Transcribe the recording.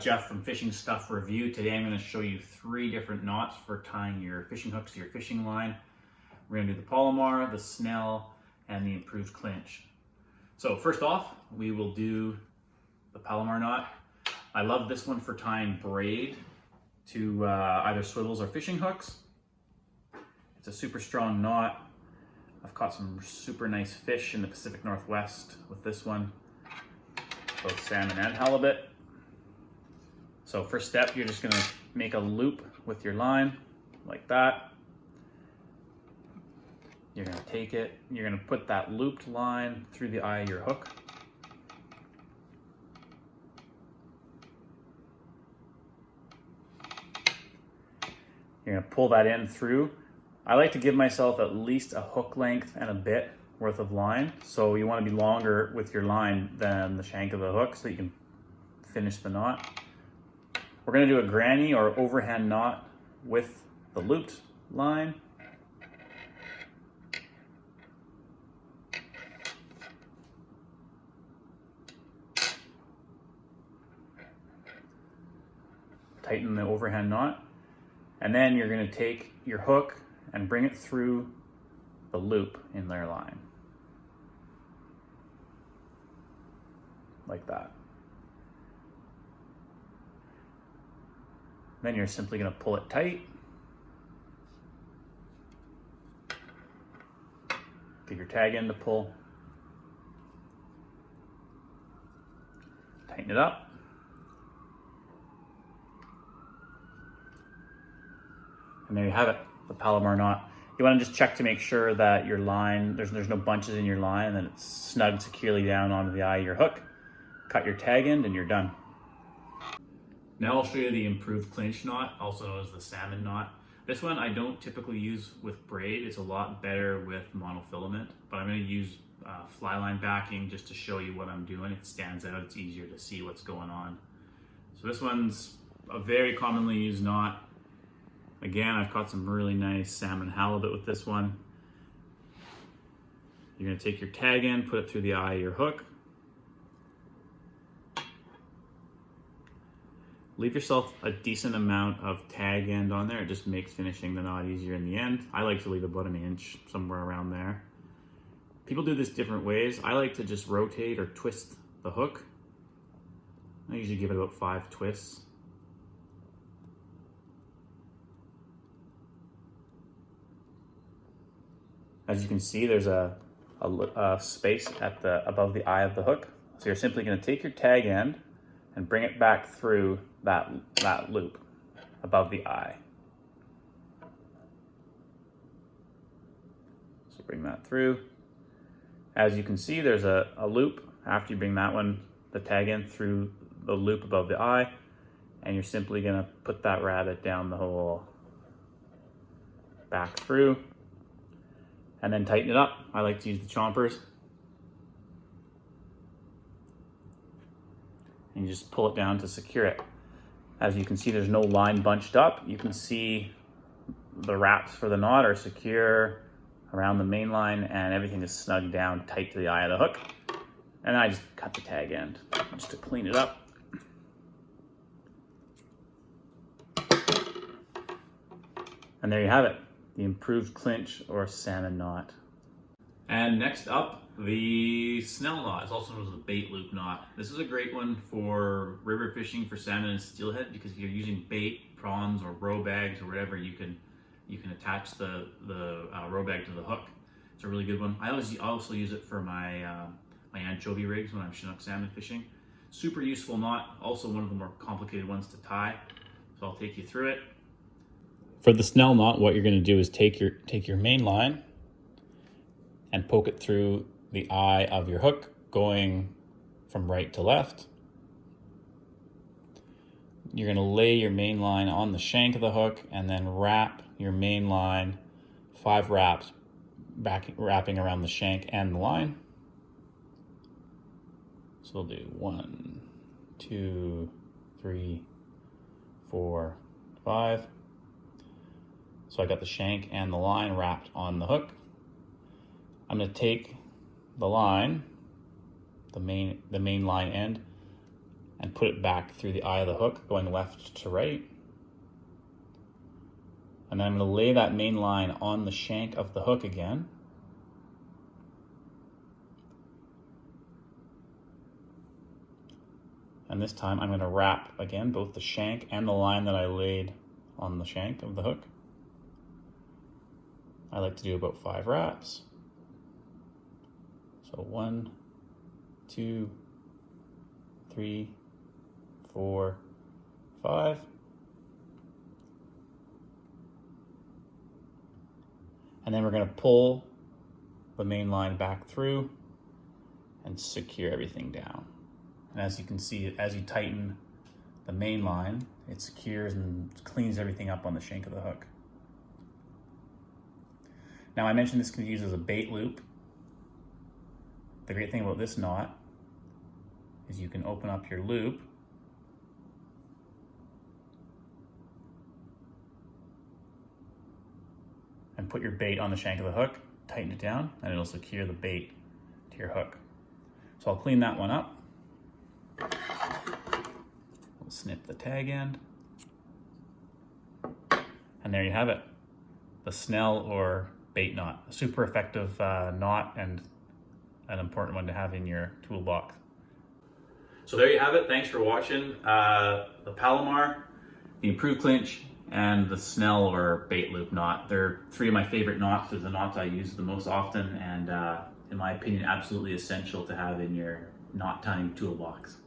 Jeff from Fishing Stuff Review. Today I'm going to show you 3 different knots for tying your fishing hooks to your fishing line. We're going to do the palomar, the snell, and the improved clinch. So first off, we will do the palomar knot. I love this one for tying braid to either swivels or fishing hooks. It's a super strong knot. I've caught some super nice fish in the Pacific Northwest with this one, both salmon and halibut. So first step, you're just gonna make a loop with your line like that. You're gonna take it, you're gonna put that looped line through the eye of your hook. You're gonna pull that in through. I like to give myself at least a hook length and a bit worth of line. So you wanna be longer with your line than the shank of the hook so that you can finish the knot. We're gonna do a granny or overhand knot with the looped line. Tighten the overhand knot. And then you're gonna take your hook and bring it through the loop in their line. Like that. Then you're simply gonna pull it tight. Get your tag end to pull. Tighten it up. And there you have it, the palomar knot. You wanna just check to make sure that your line, there's no bunches in your line, and then it's snugged securely down onto the eye of your hook. Cut your tag end and you're done. Now I'll show you the improved clinch knot, also known as the salmon knot. This one I don't typically use with braid. It's a lot better with monofilament, but I'm gonna use fly line backing just to show you what I'm doing. It stands out, it's easier to see what's going on. So this one's a very commonly used knot. Again, I've caught some really nice salmon halibut with this one. You're gonna take your tag end, put it through the eye of your hook. Leave yourself a decent amount of tag end on there. It just makes finishing the knot easier in the end. I like to leave about an inch, somewhere around there. People do this different ways. I like to just rotate or twist the hook. I usually give it about 5 twists. As you can see, there's a space at above the eye of the hook. So you're simply gonna take your tag end and bring it back through that loop above the eye. So bring that through. As you can see, there's a loop after you bring that one, the tag end through the loop above the eye, and you're simply gonna put that rabbit down the hole, back through, and then tighten it up. I like to use the chompers. And you just pull it down to secure it. As you can see, there's no line bunched up. You can see the wraps for the knot are secure around the main line, and everything is snugged down tight to the eye of the hook. And I just cut the tag end just to clean it up. And there you have it, the improved clinch or salmon knot. And next up, the snell knot is also known as the bait loop knot. This is a great one for river fishing for salmon and steelhead, because if you're using bait, prawns, or roe bags or whatever, you can attach the roe bag to the hook. It's a really good one. I also use it for my my anchovy rigs when I'm Chinook salmon fishing. Super useful knot. Also one of the more complicated ones to tie. So I'll take you through it. For the snell knot, what you're going to do is take your main line and poke it through the eye of your hook, going from right to left. You're going to lay your main line on the shank of the hook and then wrap your main line 5 wraps, wrapping around the shank and the line. So we'll do 1, 2, 3, 4, 5. So I got the shank and the line wrapped on the hook. I'm going to take the line, the main line end, and put it back through the eye of the hook, going left to right. And then I'm going to lay that main line on the shank of the hook again. And this time I'm going to wrap again both the shank and the line that I laid on the shank of the hook. I like to do about 5 wraps. So 1, 2, 3, 4, 5. And then we're going to pull the main line back through and secure everything down. And as you can see, as you tighten the main line, it secures and cleans everything up on the shank of the hook. Now I mentioned this can be used as a bait loop. The great thing about this knot is you can open up your loop and put your bait on the shank of the hook, tighten it down, and it'll secure the bait to your hook. So I'll clean that one up. We'll snip the tag end. And there you have it. The snell or bait knot. A super effective knot and an important one to have in your toolbox. So there you have it. Thanks for watching. The palomar, the improved clinch, and the snell or bait loop knot. They're 3 of my favorite knots. They're the knots I use the most often and in my opinion absolutely essential to have in your knot tying toolbox.